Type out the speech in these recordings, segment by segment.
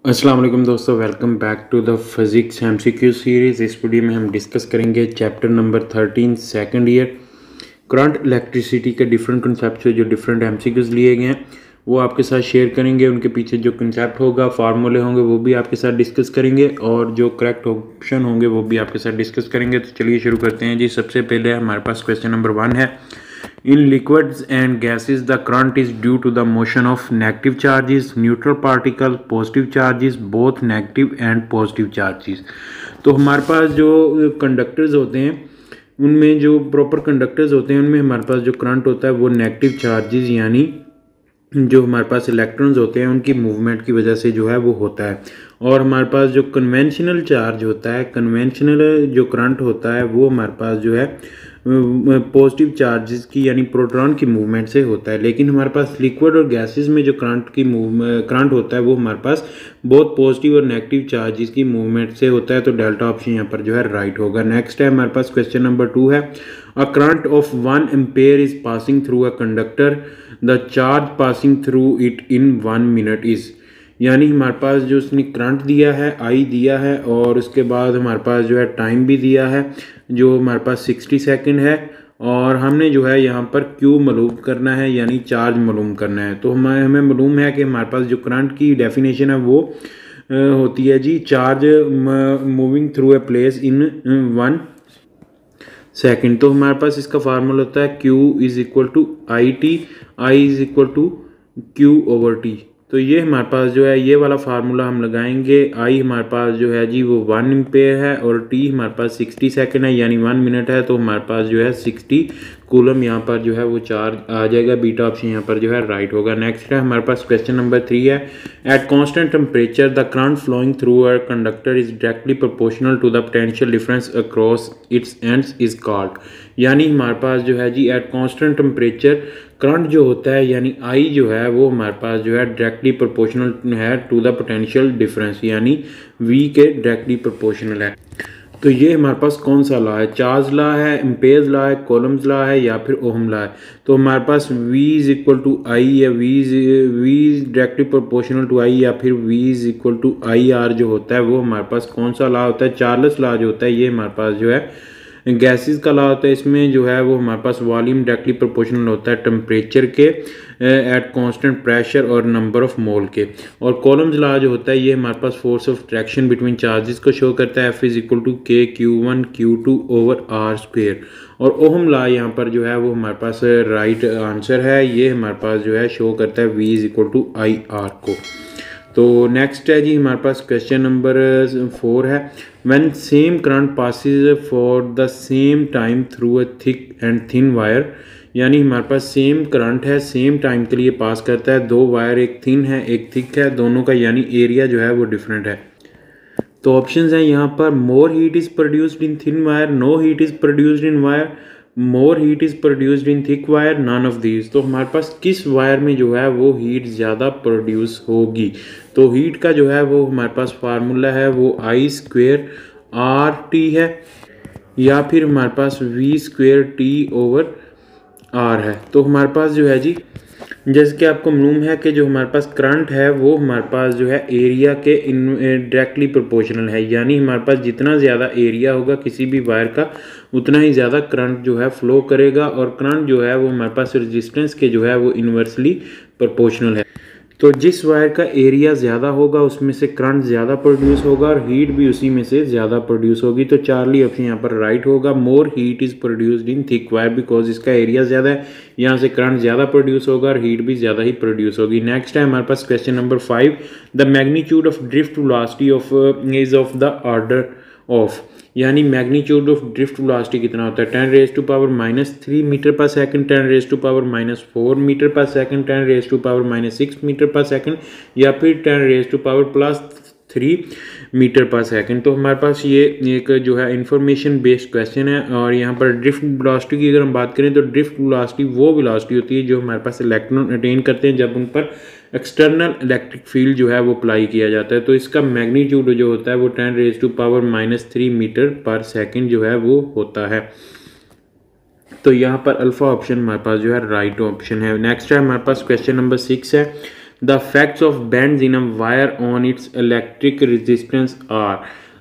अस्सलाम वालेकुम दोस्तों, welcome back to the physics MCQ series. इस वीडियो में हम डिस्कस करेंगे chapter number 13 second year current electricity के डिफरेंट कंसेप्ट से जो डिफरेंट एमसीक्यूज़ लिए गए हैं वो आपके साथ शेयर करेंगे। उनके पीछे जो कंसेप्ट होगा, फार्मूले होंगे, वो भी आपके साथ डिस्कस करेंगे और जो करेक्ट ऑप्शन होंगे वो भी आपके साथ डिस्कस करेंगे। तो चलिए शुरू करते हैं जी। सबसे पहले हमारे पास क्वेश्चन नंबर 1 है, in liquids and gases the current is due to the motion of negative charges, neutral particle, positive charges, both negative and positive charges। तो हमारे पास जो कंडक्टर्स होते हैं उनमें जो प्रॉपर कंडक्टर्स होते हैं उनमें हमारे पास जो करंट होता है वो नेगेटिव चार्जेस यानी जो हमारे पास इलेक्ट्रॉन्स होते हैं उनकी मूवमेंट की वजह से जो है वो होता है। और हमारे पास जो कन्वेंशनल चार्ज होता है, कन्वेंशनल जो करंट होता है वो हमारे पास जो है पॉजिटिव चार्जेस की यानी प्रोटॉन की मूवमेंट से होता है। लेकिन हमारे पास लिक्विड और गैसेस में जो करंट होता है वो हमारे पास बहुत पॉजिटिव और नेगेटिव चार्जेस की मूवमेंट से होता है। तो डेल्टा ऑप्शन यहाँ पर जो है राइट होगा। नेक्स्ट है हमारे पास क्वेश्चन नंबर 2 है, a current of 1 ampere is passing through a conductor, the charge passing through it in 1 minute is. यानी हमारे पास जो उसने करंट दिया है, आई दिया है, और उसके बाद हमारे पास जो है टाइम भी दिया है जो हमारे पास 60 सेकंड है, और हमने जो है यहाँ पर क्यू मालूम करना है यानी चार्ज मालूम करना है। तो हमें मालूम है कि हमारे पास जो करंट की डेफिनेशन है वो होती है जी, charge moving through a place in 1 second. तो हमारे पास इसका फार्मूला होता है Q is equal to I T, I is equal to Q over T. तो ये हमारे पास जो है ये वाला फार्मूला हम लगाएंगे। आई हमारे पास जो है जी वो 1 एम्पेयर है और टी हमारे पास 60 सेकंड है यानी 1 मिनट है। तो हमारे पास जो है 60 कूलम यहाँ पर जो है वो चार्ज आ जाएगा। बीटा ऑप्शन यहाँ पर जो है राइट होगा। नेक्स्ट है हमारे पास क्वेश्चन नंबर 3 है, at constant temperature the current flowing through a conductor is directly proportional to the potential difference across its ends is called. यानी हमारे पास जो है जी एट कॉन्स्टेंट टेम्परेचर करंट जो होता है यानी आई जो है वो हमारे पास जो है डायरेक्टली प्रोपोर्शनल है टू द पोटेंशियल डिफरेंस यानी वी के डायरेक्टली प्रोपोर्शनल है। तो ये हमारे पास कौन सा लॉ है, चार्ज लॉ है, एम्पेयर्स लॉ है, कॉलम्स लॉ है या फिर ओहम लॉ है। तो हमारे पास V is equal to I या V is directly proportional to I या फिर V is equal to I R जो होता है वो हमारे पास कौन सा लॉ होता है, चार्ल्स लॉ जो होता है ये हमारे पास जो है गैसेस का लॉ होता है। इसमें जो है वो हमारे पास वॉल्यूम डायरेक्टली प्रोपोर्शनल होता है टेम्परेचर के एट कांस्टेंट प्रेशर और नंबर ऑफ मोल के। और कॉलम्स लॉ जो होता है ये हमारे पास force of attraction between charges को शो करता है, F is equal to K Q1 Q2 over R square. और ओहम लॉ यहाँ पर जो है वो हमारे पास राइट आंसर है, ये हमारे पास जो है शो करता है V is equal to I R को। तो नेक्स्ट है जी हमारे पास क्वेश्चन नंबर 4 है, when same current passes for the same time through a thick and thin wire. यानी हमारे पास सेम करंट है, सेम टाइम के लिए पास करता है, दो वायर, एक थिन है एक थिक है, दोनों का यानी एरिया जो है वो डिफरेंट है। तो ऑप्शंस हैं यहाँ पर, more heat is produced in thin wire, no heat is produced in wire, more heat is produced in thick wire, none of these. तो हमारे पास किस वायर में जो है वो हीट ज़्यादा प्रोड्यूस होगी। तो हीट का जो है वो हमारे पास फार्मूला है वो आई स्क्वेयर आर टी है या फिर हमारे पास V square T over R है। तो हमारे पास जो है जी जैसे कि आपको मालूम है कि जो हमारे पास करंट है वो हमारे पास जो है एरिया के डायरेक्टली प्रोपोर्शनल है। यानी हमारे पास जितना ज़्यादा एरिया होगा किसी भी वायर का उतना ही ज़्यादा करंट जो है फ्लो करेगा, और करंट जो है वो हमारे पास रेजिस्टेंस के जो है वो इन्वर्सली प्रोपोर्शनल है। तो जिस वायर का एरिया ज़्यादा होगा उसमें से करंट ज़्यादा प्रोड्यूस होगा और हीट भी उसी में से ज़्यादा प्रोड्यूस होगी। तो चार्ली ऑप्शन यहाँ पर राइट होगा, more heat is produced in thick wire because इसका एरिया ज़्यादा है, यहाँ से करंट ज़्यादा प्रोड्यूस होगा और हीट भी ज़्यादा ही प्रोड्यूस होगी। नेक्स्ट है हमारे पास question number 5, the magnitude of drift velocity of is of the order of. यानी मैग्नीट्यूड ऑफ ड्रिफ्ट वेलोसिटी कितना होता है, 10 raise to power -3 metre per second, 10 raise to power -4 metre per second, 10 raise to power -6 metre per second या फिर 10 raise to power +3 metre per second. तो हमारे पास ये एक जो है इंफॉर्मेशन बेस्ड क्वेश्चन है। और यहाँ पर ड्रिफ्ट वेलोसिटी की अगर हम बात करें तो ड्रिफ्ट वेलोसिटी वो वेलोसिटी होती है जो हमारे पास इलेक्ट्रॉन अटेन करते हैं जब उन पर एक्सटर्नल इलेक्ट्रिक फील्ड जो है वो अप्लाई किया जाता है। तो इसका मैग्नीट्यूड जो होता है वो 10 raise to power -3 metre per second जो है वो होता है। तो यहाँ पर अल्फा ऑप्शन हमारे पास जो है राइट ऑप्शन है। नेक्स्ट है हमारे पास क्वेश्चन नंबर 6 है, the facts of bands in a wire on it's electric resistance R.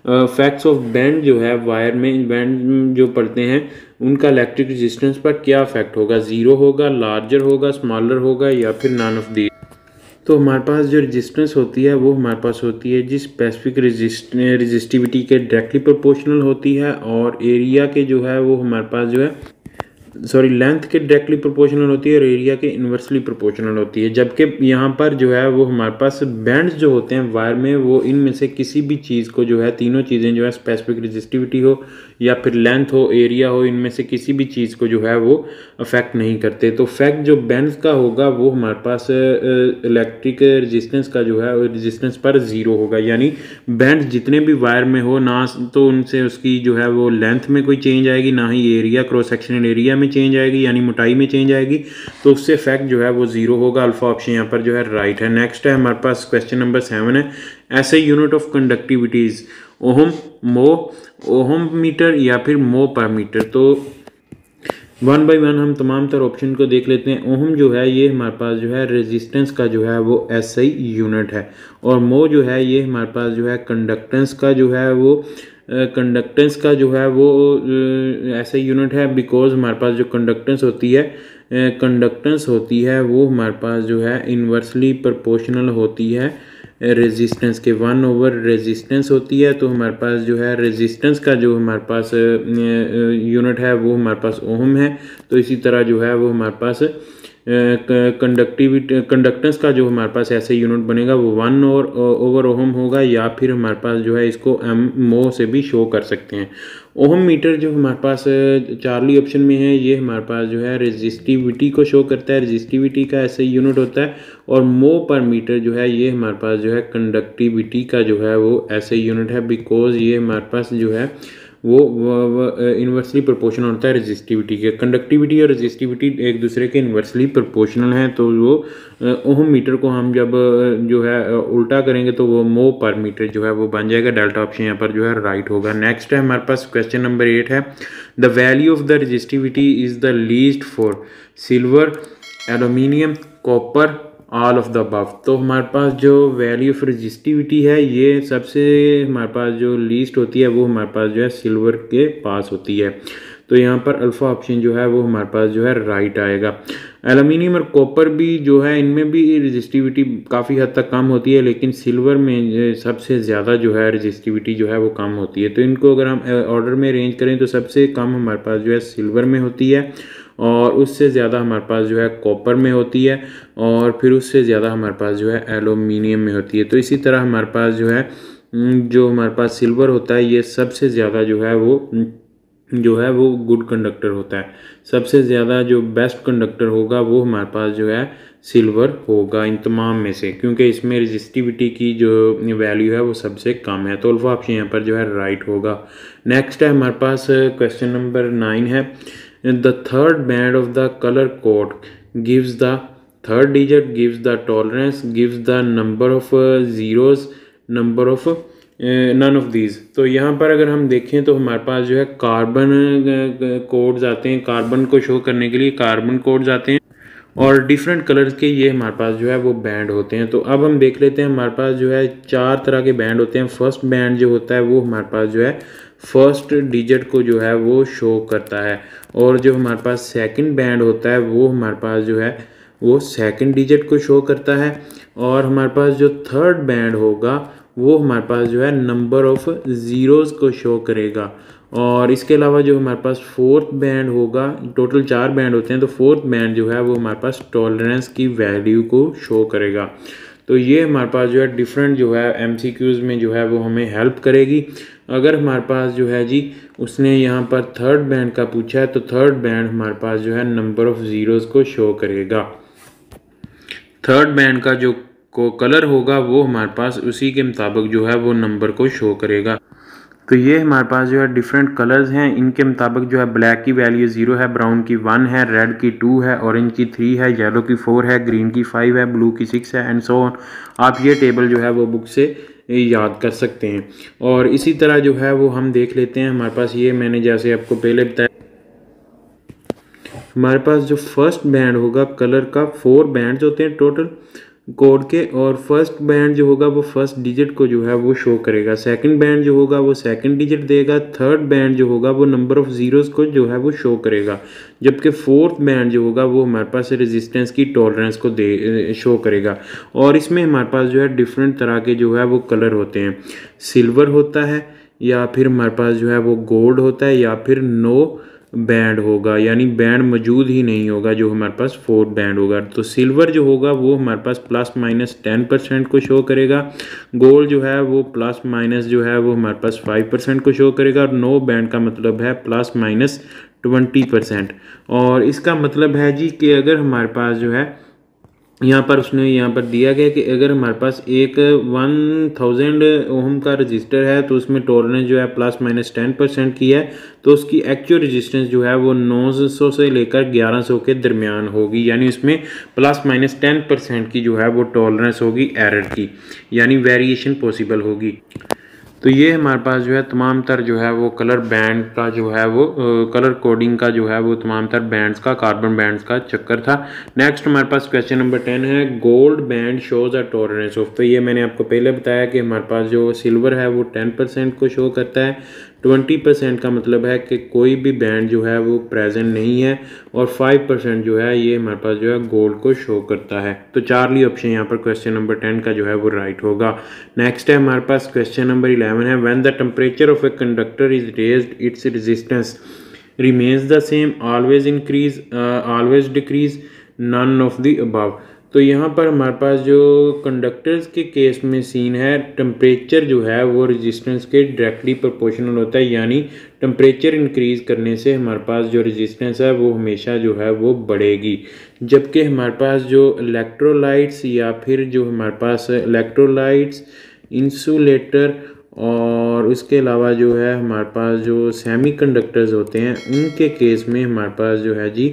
Facts of band जो है वायर में, बैंड जो पड़ते हैं उनका इलेक्ट्रिक रेजिस्टेंस पर क्या इफेक्ट होगा, ज़ीरो होगा, लार्जर होगा, स्मॉलर होगा, या फिर नन ऑफ दी। तो हमारे पास जो रेजिस्टेंस होती है वो हमारे पास होती है जिस स्पेसिफिक रेजिस्टिविटी के डायरेक्टली प्रोपोर्शनल होती है, और एरिया के जो है वो हमारे पास जो है लेंथ के डायरेक्टली प्रोपोर्शनल होती है और एरिया के इन्वर्सली प्रोपोर्शनल होती है। जबकि यहाँ पर जो है वो हमारे पास बैंड्स जो होते हैं वायर में, वो इनमें से किसी भी चीज़ को जो है, तीनों चीज़ें जो है, स्पेसिफिक रेजिस्टिविटी हो या फिर लेंथ हो, एरिया हो, इनमें से किसी भी चीज़ को जो है वो अफेक्ट नहीं करते। तो फैक्ट जो बैंड्स का होगा वो हमारे पास इलेक्ट्रिक रेजिस्टेंस का जो है रेजिस्टेंस पर ज़ीरो होगा, यानी बैंड्स जितने भी वायर में हो ना तो उनसे उसकी जो है वो लेंथ में कोई चेंज आएगी, ना ही एरिया क्रॉस सेक्शनल एरिया में चेंज आएगी यानी मोटाई में चेंज आएगी, तो उससे फैक्ट जो है वो ज़ीरो होगा। अल्फा ऑप्शन यहाँ पर जो है राइट है। नेक्स्ट है हमारे पास क्वेश्चन नंबर 7 है, ऐसे यूनिट ऑफ कंडक्टिविटीज़ ओहम, मो, ओहम मीटर या फिर मो पर मीटर। तो वन बाय वन हम तमाम तर ऑप्शन को देख लेते हैं। ओहम जो है ये हमारे पास जो है रेजिस्टेंस का जो है वो एसआई यूनिट है, और मो जो है ये हमारे पास जो है कंडक्टेंस का जो है वो कंडक्टेंस का जो है वो ऐसा यूनिट है, बिकॉज हमारे पास जो कंडक्टेंस होती है वो हमारे पास जो है इन्वर्सली प्रोपोर्शनल होती है रेजिस्टेंस के, 1 ओवर रेजिस्टेंस होती है। तो हमारे पास जो है रेजिस्टेंस का जो हमारे पास यूनिट है वो हमारे पास ओहम है। तो इसी तरह जो है वो हमारे पास कंडक्टेंस का जो हमारे पास ऐसे यूनिट बनेगा वो 1 ओवर ओहम होगा, या फिर हमारे पास जो है इसको मो से भी शो कर सकते हैं। ओहम मीटर जो हमारे पास चार्ली ऑप्शन में है ये हमारे पास जो है रेजिस्टिविटी को शो करता है, रेजिस्टिविटी का ऐसे यूनिट होता है। और मो पर मीटर जो है ये हमारे पास जो है कंडक्टिविटी का जो है वो ऐसे यूनिट है, बिकॉज ये हमारे पास जो है वो इन्वर्सली प्रोपोर्शनल होता है रेजिस्टिविटी के। कंडक्टिविटी और रेजिस्टिविटी एक दूसरे के इन्वर्सली प्रोपोर्शनल हैं, तो वो ओहम मीटर को हम जब जो है उल्टा करेंगे तो वो मो पर मीटर जो है वो बन जाएगा। डेल्टा ऑप्शन यहाँ पर जो है राइट होगा। नेक्स्ट है हमारे पास क्वेश्चन नंबर 8 है, the value of the resistivity is the least for silver, aluminium, copper, all of the above. तो हमारे पास जो वैल्यू ऑफ रेजिस्टिविटी है ये सबसे हमारे पास जो लीस्ट होती है वो हमारे पास जो है सिल्वर के पास होती है। तो यहाँ पर अल्फा ऑप्शन जो है वो हमारे पास जो है राइट आएगा। एल्यूमिनियम और कॉपर भी जो है इनमें भी रेजिस्टिविटी काफ़ी हद तक कम होती है, लेकिन सिल्वर में सबसे ज़्यादा जो है रेजिस्टिविटी जो है वो कम होती है। तो इनको अगर हम ऑर्डर में अरेंज करें तो सबसे कम हमारे पास जो है सिल्वर में होती है, और उससे ज़्यादा हमारे पास जो है कॉपर में होती है, और फिर उससे ज़्यादा हमारे पास जो है एल्यूमिनियम में होती है। तो इसी तरह हमारे पास जो है जो हमारे पास सिल्वर होता है ये सबसे ज़्यादा जो है वो गुड कंडक्टर होता है। सबसे ज़्यादा जो बेस्ट कंडक्टर होगा वो हमारे पास जो है सिल्वर होगा इन तमाम में से, क्योंकि इसमें रेजिस्टिविटी की जो वैल्यू है वो सबसे कम है। तो अल्फा ऑप्शन यहाँ पर जो है राइट होगा। नेक्स्ट है हमारे पास क्वेश्चन नंबर 9 है, the third band of the color code gives the third digit, gives the tolerance, gives the number of zeros, number of none of these। तो यहाँ पर अगर हम देखें तो हमारे पास जो है कार्बन कोड्स आते हैं, कार्बन को शो करने के लिए कार्बन कोड्स आते हैं, और डिफरेंट कलर्स के ये हमारे पास जो है वो बैंड होते हैं। तो अब हम देख लेते हैं हमारे पास जो है 4 तरह के बैंड होते हैं। फर्स्ट बैंड जो होता है वो हमारे पास जो है फर्स्ट डिजिट को जो है वो शो करता है, और जो हमारे पास सेकंड बैंड होता है वो हमारे पास जो है वो सेकंड डिजिट को शो करता है, और हमारे पास जो थर्ड बैंड होगा वो हमारे पास जो है नंबर ऑफ ज़ीरोज़ को शो करेगा। और इसके अलावा जो हमारे पास फोर्थ बैंड होगा, टोटल 4 बैंड होते हैं, तो फोर्थ बैंड जो है वो हमारे पास टॉलरेंस की वैल्यू को शो करेगा। तो ये हमारे पास जो है डिफरेंट जो है एमसीक्यूज़ में जो है वो हमें हेल्प करेगी। अगर हमारे पास जो है जी उसने यहाँ पर थर्ड बैंड का पूछा है तो थर्ड बैंड हमारे पास जो है नंबर ऑफ ज़ीरोज़ को शो करेगा। थर्ड बैंड का जो कलर होगा वो हमारे पास उसी के मुताबिक जो है वो नंबर को शो करेगा। तो ये हमारे पास जो है डिफरेंट कलर्स हैं, इनके मुताबिक जो है ब्लैक की वैल्यू 0 है, ब्राउन की 1 है, रेड की 2 है, ऑरेंज की 3 है, येलो की 4 है, ग्रीन की 5 है, ब्लू की 6 है, एंड सो ऑन। आप ये टेबल जो है वो बुक से याद कर सकते हैं। और इसी तरह जो है वो हम देख लेते हैं। हमारे पास ये मैंने जैसे आपको पहले बताया, हमारे पास जो फर्स्ट बैंड होगा कलर का 4 बैंड्स होते हैं टोटल, कोड के, और फर्स्ट बैंड जो होगा वो फर्स्ट डिजिट को जो है वो शो करेगा, सेकंड बैंड जो होगा वो सेकंड डिजिट देगा, थर्ड बैंड जो होगा वो नंबर ऑफ ज़ीरोज़ को जो है वो शो करेगा, जबकि फोर्थ बैंड जो होगा वो हमारे पास रेजिस्टेंस की टॉलरेंस को दे शो करेगा। और इसमें हमारे पास जो है डिफरेंट तरह के जो है वो कलर होते हैं, सिल्वर होता है, या फिर हमारे पास जो है वो गोल्ड होता है, या फिर नो बैंड होगा, यानी बैंड मौजूद ही नहीं होगा जो हमारे पास फोर्थ बैंड होगा। तो सिल्वर जो होगा वो हमारे पास +-10% को शो करेगा, गोल्ड जो है वो प्लस जो है वो हमारे पास 5% को शो करेगा, और नो बैंड का मतलब है +-20%। और इसका मतलब है जी कि अगर हमारे पास जो है यहाँ पर उसने यहाँ पर दिया गया कि अगर हमारे पास एक 1000 ओम का रजिस्टर है तो उसमें टॉलरेंस जो है +-10% की है, तो उसकी एक्चुअल रेजिस्टेंस जो है वो 900 से लेकर 1100 के दरमियान होगी, यानी उसमें +-10% की जो है वो टॉलरेंस होगी एरर की, यानी वेरिएशन पॉसिबल होगी। तो ये हमारे पास जो है तमाम तर जो है वो कलर बैंड का जो है वो कलर कोडिंग का जो है वो तमाम तर बैंड्स का, कार्बन बैंड्स का चक्कर था। नेक्स्ट हमारे पास क्वेश्चन नंबर 10 है, gold band shows a tolerance of. तो ये मैंने आपको पहले बताया कि हमारे पास जो सिल्वर है वो 10% को शो करता है, 20% का मतलब है कि कोई भी बैंड जो है वो प्रेजेंट नहीं है, और 5% जो है ये हमारे पास जो है गोल्ड को शो करता है। तो चार्ली ऑप्शन यहाँ पर क्वेश्चन नंबर 10 का जो है वो राइट होगा। नेक्स्ट है हमारे पास क्वेश्चन नंबर 11 है, when the temperature of a conductor is raised its resistance remains the same, always increase, always decrease, none of the above. तो यहाँ पर हमारे पास जो कंडक्टर्स के केस में सीन है, टेम्परेचर जो है वो रेजिस्टेंस के डायरेक्टली प्रोपोर्शनल होता है, यानी टेम्परेचर इंक्रीज करने से हमारे पास जो रेजिस्टेंस है वो हमेशा जो है वो बढ़ेगी, जबकि हमारे पास जो इलेक्ट्रोलाइट्स या फिर जो हमारे पास इलेक्ट्रोलाइट्स, इंसुलेटर और उसके अलावा जो है हमारे पास जो सेमीकंडक्टर्स होते हैं उनके केस में हमारे पास जो है जी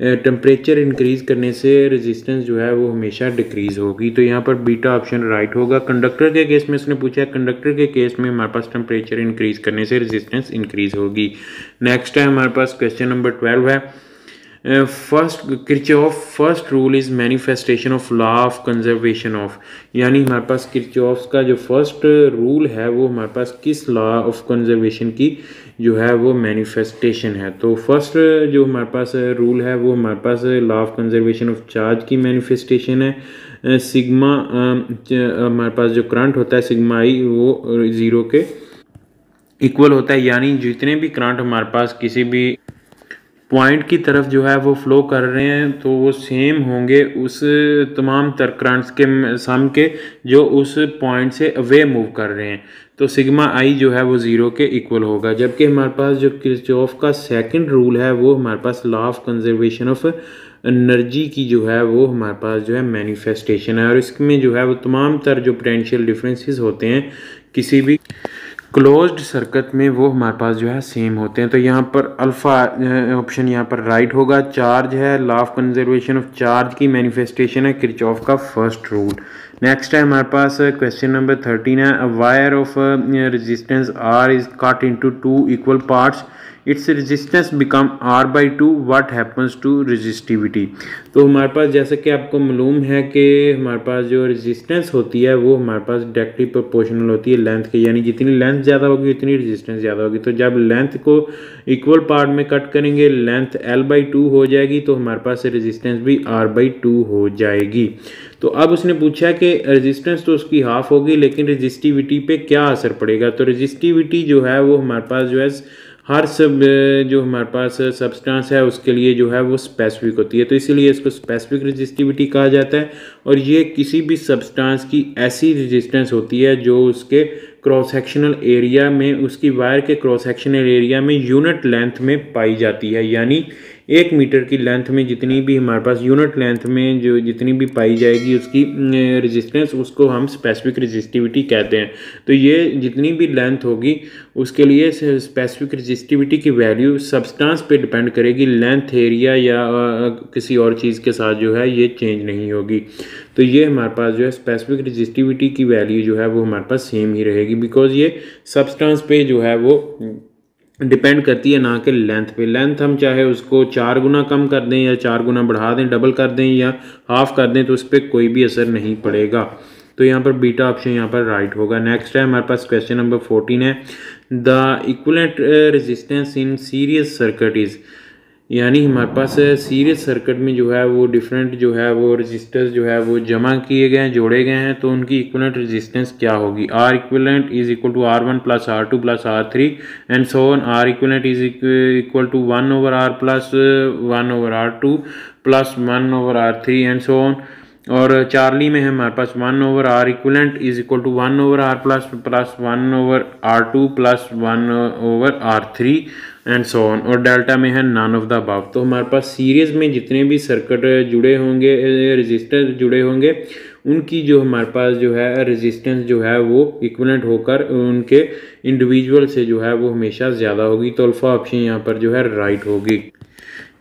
टेम्परेचर इंक्रीज़ करने से रेजिस्टेंस जो है वो हमेशा डिक्रीज़ होगी। तो यहाँ पर बीटा ऑप्शन राइट होगा। कंडक्टर के केस में उसने पूछा है, कंडक्टर के केस में हमारे पास टेम्परेचर इंक्रीज़ करने से रेजिस्टेंस इंक्रीज़ होगी। नेक्स्ट है हमारे पास क्वेश्चन नंबर 12 है, first Kirchhoff first rule is manifestation of law of conservation of, यानी हमारे पास किरचॉफ का जो फर्स्ट रूल है वो हमारे पास किस लॉ ऑफ कंजर्वेशन की जो है वो मैनिफेस्टेशन है। तो फर्स्ट जो हमारे पास रूल है वो हमारे पास law of conservation of charge की मैनिफेस्टेशन है। सिग्मा हमारे पास जो करंट होता है सिग्मा आई वो 0 के इक्वल होता है, यानी जितने भी करंट हमारे पास किसी भी पॉइंट की तरफ जो है वो फ्लो कर रहे हैं तो वो सेम होंगे उस तमाम तर करंट्स के सम के जो उस पॉइंट से अवे मूव कर रहे हैं। तो सिग्मा आई जो है वो 0 के इक्वल होगा। जबकि हमारे पास जो किरचॉफ का सेकंड रूल है वो हमारे पास law of conservation of energy की जो है वो हमारे पास जो है मैनिफेस्टेशन है, और इसमें जो है वो तमाम तर जो पोटेंशियल डिफरेंसेस होते हैं किसी भी क्लोज्ड सर्किट में वो हमारे पास जो है सेम होते हैं। तो यहाँ पर अल्फा ऑप्शन यहाँ पर राइट होगा। चार्ज है, law of conservation of charge की मैनिफेस्टेशन है किरचॉफ का फर्स्ट रूल। नेक्स्ट है हमारे पास क्वेश्चन नंबर 13 है, a wire of resistance R is cut into 2 equal parts, its resistance become R/2, what happens to resistivity. तो हमारे पास जैसे कि आपको मालूम है कि हमारे पास जो रेजिस्टेंस होती है वो हमारे पास डायरेक्टली प्रोपोर्शनल होती है लेंथ के, यानी जितनी लेंथ ज़्यादा होगी उतनी रेजिस्टेंस ज़्यादा होगी। तो जब लेंथ को इक्वल पार्ट में कट करेंगे लेंथ L/2 हो जाएगी, तो हमारे पास रेजिस्टेंस भी R/2 हो जाएगी। तो अब उसने पूछा कि रेजिस्टेंस तो उसकी हाफ होगी लेकिन रेजिस्टिविटी पे क्या असर पड़ेगा। तो रेजिस्टिविटी जो है वो हमारे पास जो है हर सब जो हमारे पास सब्सटेंस है उसके लिए जो है वो स्पेसिफिक होती है, तो इसीलिए इसको स्पेसिफिक रेजिस्टिविटी कहा जाता है। और ये किसी भी सब्सटेंस की ऐसी रेजिस्टेंस होती है जो उसके क्रॉस सेक्शनल एरिया में, उसकी वायर के क्रॉस सेक्शनल एरिया में यूनिट लेंथ में पाई जाती है, यानी 1 मीटर की लेंथ में जितनी भी हमारे पास यूनिट लेंथ में जो जितनी भी पाई जाएगी उसकी रेजिस्टेंस, उसको हम स्पेसिफिक रेजिस्टिविटी कहते हैं। तो ये जितनी भी लेंथ होगी उसके लिए स्पेसिफिक रेजिस्टिविटी की वैल्यू सब्सटेंस पे डिपेंड करेगी, लेंथ एरिया या किसी और चीज़ के साथ जो है ये चेंज नहीं होगी। तो ये हमारे पास जो है स्पेसिफिक रेजिस्टिविटी की वैल्यू जो है वो हमारे पास सेम ही रहेगी, बिकॉज ये सब्सटेंस पे जो है वो डिपेंड करती है ना कि लेंथ पे। लेंथ हम चाहे उसको 4 गुना कम कर दें या 4 गुना बढ़ा दें, डबल कर दें या हाफ कर दें, तो उस पर कोई भी असर नहीं पड़ेगा। तो यहाँ पर बीटा ऑप्शन यहाँ पर राइट होगा। नेक्स्ट है हमारे पास क्वेश्चन नंबर 14 है, the equivalent resistance in series circuit is, यानी हमारे पास सीरीज सर्किट में जो है वो डिफरेंट जो है वो रजिस्टर्स जो है वो जमा किए गए हैं, जोड़े गए हैं, तो उनकी इक्विवेलेंट रेजिस्टेंस क्या होगी। R equivalent is equal to R1 plus R2 plus R3 and so on. R equivalent is equal to 1 over R plus 1 over R2 plus 1 over R3 and so on. और Charlie में है हमारे पास 1 over R equivalent is equal to 1 over R plus 1 over R2 plus 1 over R3 and so on. और delta में है none of the above. तो हमारे पास सीरीज में जितने भी सर्किट जुड़े होंगे, रजिस्टर जुड़े होंगे, उनकी जो हमारे पास जो है रेजिस्टेंस जो है वो इक्विवेलेंट होकर उनके इंडिविजुअल से जो है वो हमेशा ज़्यादा होगी। तो अल्फा ऑप्शन यहाँ पर जो है राइट होगी।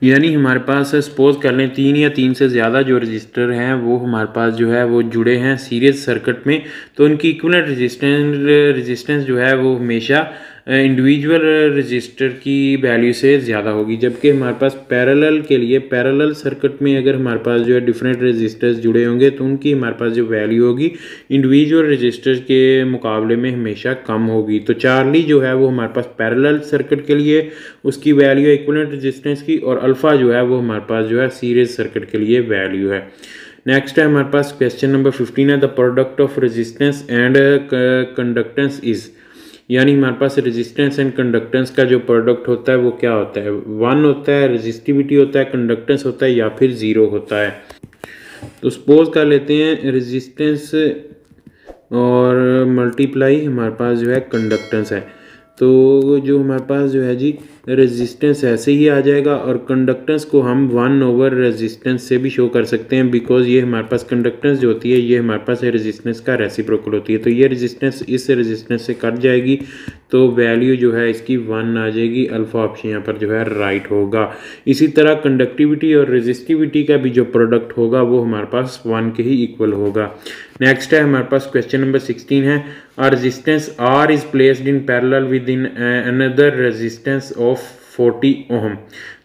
यानी हमारे पास सपोज कर लें 3 या 3 से ज़्यादा जो रजिस्टर हैं वो हमारे पास जो है वो जुड़े हैं सीरीज सर्किट में, तो उनकी इक्विवेलेंट रेजिस्टेंस जो है वो हमेशा इंडिविजुअल रजिस्टर की वैल्यू से ज़्यादा होगी। जबकि हमारे पास पैरेलल के लिए, पैरेलल सर्किट में अगर हमारे पास जो है डिफरेंट रजिस्टर्स जुड़े होंगे तो उनकी हमारे पास जो वैल्यू होगी इंडिविजुअल रजिस्टर्स के मुकाबले में हमेशा कम होगी। तो चार्ली जो है वो हमारे पास पैरेलल सर्किट के लिए उसकी वैल्यू है इक्विवेलेंट रजिस्टेंस की, और अल्फ़ा जो है वो हमारे पास जो है सीरीज सर्किट के लिए वैल्यू है। नेक्स्ट है हमारे पास क्वेश्चन नंबर 15 है, the product of resistance and conductance is, यानी हमारे पास रेजिस्टेंस एंड कंडक्टेंस का जो प्रोडक्ट होता है वो क्या होता है। 1 होता है, रेजिस्टिविटी होता है, कंडक्टेंस होता है, या फिर 0 होता है। तो सपोज कर लेते हैं रेजिस्टेंस और मल्टीप्लाई हमारे पास जो है कंडक्टेंस है, तो जो हमारे पास जो है जी रेजिस्टेंस ऐसे ही आ जाएगा, और कंडक्टेंस को हम 1 ओवर रेजिस्टेंस से भी शो कर सकते हैं, बिकॉज ये हमारे पास कंडक्टेंस जो होती है ये हमारे पास रेजिस्टेंस का रेसिप्रोकल होती है। तो ये रेजिस्टेंस इस रेजिस्टेंस से कट जाएगी, तो वैल्यू जो है इसकी 1 आ जाएगी। अल्फा ऑप्शन यहाँ पर जो है राइट होगा। इसी तरह कंडक्टिविटी और रेजिस्टिविटी का भी जो प्रोडक्ट होगा वो हमारे पास 1 के ही इक्वल होगा। नेक्स्ट है हमारे पास क्वेश्चन नंबर 16 है, a resistance R is placed in parallel with another resistance of 40 ohm.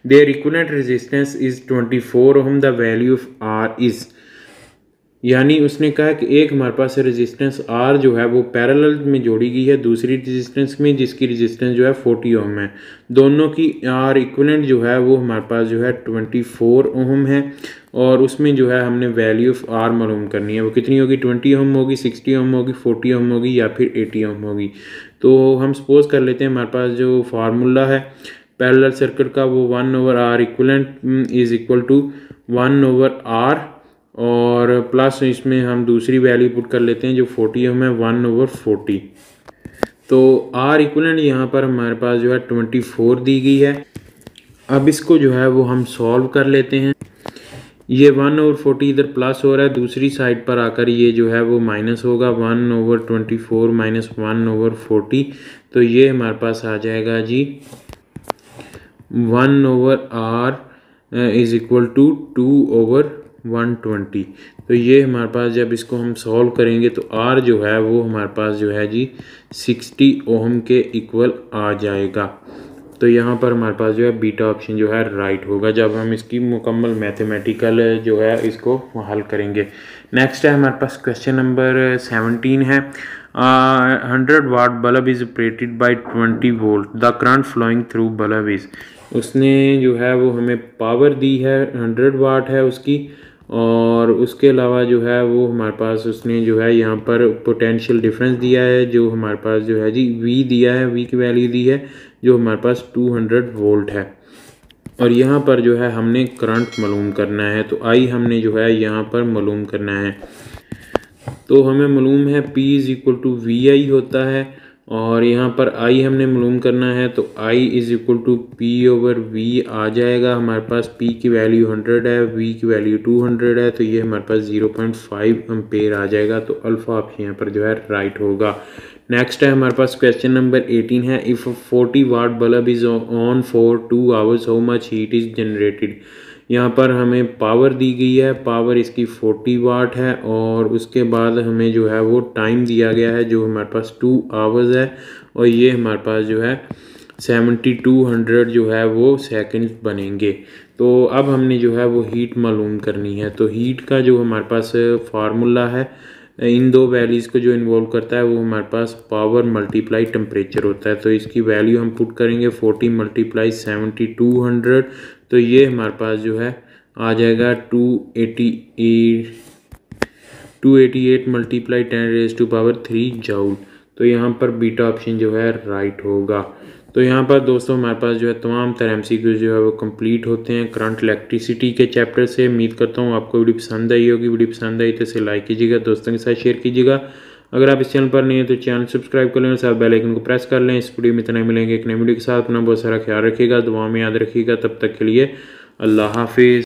Their equivalent resistance is 24 ohm. The value of R is, यानी उसने कहा कि एक हमारे पास रेजिस्टेंस R जो है वो पैरेलल में जोड़ी गई है दूसरी रेजिस्टेंस में जिसकी रेजिस्टेंस जो है 40 ओम है। दोनों की R इक्विवेलेंट जो है वो हमारे पास जो है 24 ओम है, और उसमें जो है हमने वैल्यू ऑफ R मालूम करनी है। वो कितनी होगी, 20 ओम होगी, 60 ओम होगी, 40 ओम होगी, या फिर 80 ओम होगी। तो हम सपोज कर लेते हैं हमारे पास जो फार्मूला है पैरेलल सर्किट का वो 1 over R equivalent is equal to 1 over R, और प्लस इसमें हम दूसरी वैल्यू पुट कर लेते हैं जो 40 ओम है, 1 ओवर 40। तो R इक्विवेलेंट यहाँ पर हमारे पास जो है 24 दी गई है। अब इसको जो है वो हम सॉल्व कर लेते हैं। ये 1 ओवर 40 इधर प्लस हो रहा है, दूसरी साइड पर आकर ये जो है वो माइनस होगा, 1 ओवर 24 माइनस 1 ओवर 40। तो ये हमारे पास आ जाएगा जी 1 over R is equal to 2 over 120। तो ये हमारे पास जब इसको हम सॉल्व करेंगे तो R जो है वो हमारे पास जो है जी 60 ओम के इक्वल आ जाएगा। तो यहाँ पर हमारे पास जो है बीटा ऑप्शन जो है राइट होगा जब हम इसकी मुकम्मल मैथमेटिकल जो है इसको हल करेंगे। नेक्स्ट है हमारे पास क्वेश्चन नंबर 17 है, 100 watt bulb is operated by 20 volt, the current flowing through bulb is. उसने जो है वो हमें पावर दी है 100 वाट है उसकी, और उसके अलावा जो है वो हमारे पास उसने जो है यहाँ पर पोटेंशियल डिफरेंस दिया है जो हमारे पास जो है जी V दिया है, V की वैल्यू दी है जो हमारे पास 200 वोल्ट है, और यहाँ पर जो है हमने करंट मालूम करना है। तो I हमने जो है यहाँ पर मालूम करना है। तो हमें मालूम है P is equal to VI होता है, और यहाँ पर I हमने मालूम करना है तो I is equal to P over V आ जाएगा। हमारे पास P की वैल्यू 100 है, V की वैल्यू 200 है, तो ये हमारे पास 0.5 एम्पेयर आ जाएगा। तो अल्फा ऑप्शन यहाँ पर जो है राइट होगा। नेक्स्ट है हमारे पास क्वेश्चन नंबर 18 है, if 40 watt bulb is on for 2 hours how much heat is generated. यहाँ पर हमें पावर दी गई है, पावर इसकी 40 वाट है, और उसके बाद हमें जो है वो टाइम दिया गया है जो हमारे पास 2 आवर्स है, और ये हमारे पास जो है 7200 जो है वो सेकंड बनेंगे। तो अब हमने जो है वो हीट मालूम करनी है। तो हीट का जो हमारे पास फार्मूला है, इन दो वैल्यूज़ को जो इन्वॉल्व करता है वो हमारे पास पावर मल्टीप्लाई टेम्परेचर होता है। तो इसकी वैल्यू हम पुट करेंगे 40 मल्टीप्लाई 7200, तो ये हमारे पास जो है आ जाएगा 288 मल्टीप्लाई 10⁻³ जूल। तो यहाँ पर बीटा ऑप्शन जो है राइट होगा। तो यहाँ पर दोस्तों हमारे पास जो है तमाम तरह MCQ जो है वो कंप्लीट होते हैं करंट इलेक्ट्रिसिटी के चैप्टर से। उम्मीद करता हूँ आपको वीडियो पसंद आई होगी। वीडियो पसंद आई तो इसे लाइक कीजिएगा, दोस्तों के साथ शेयर कीजिएगा। अगर आप इस चैनल पर नहीं है तो चैनल सब्सक्राइब कर लें और साथ बेल आइकन को प्रेस कर लें। इस वीडियो में इतना मिलेंगे एक नई वीडियो के साथ। अपना बहुत सारा ख्याल रखिएगा, दुआ में याद रखिएगा। तब तक के लिए अल्लाह हाफिज़।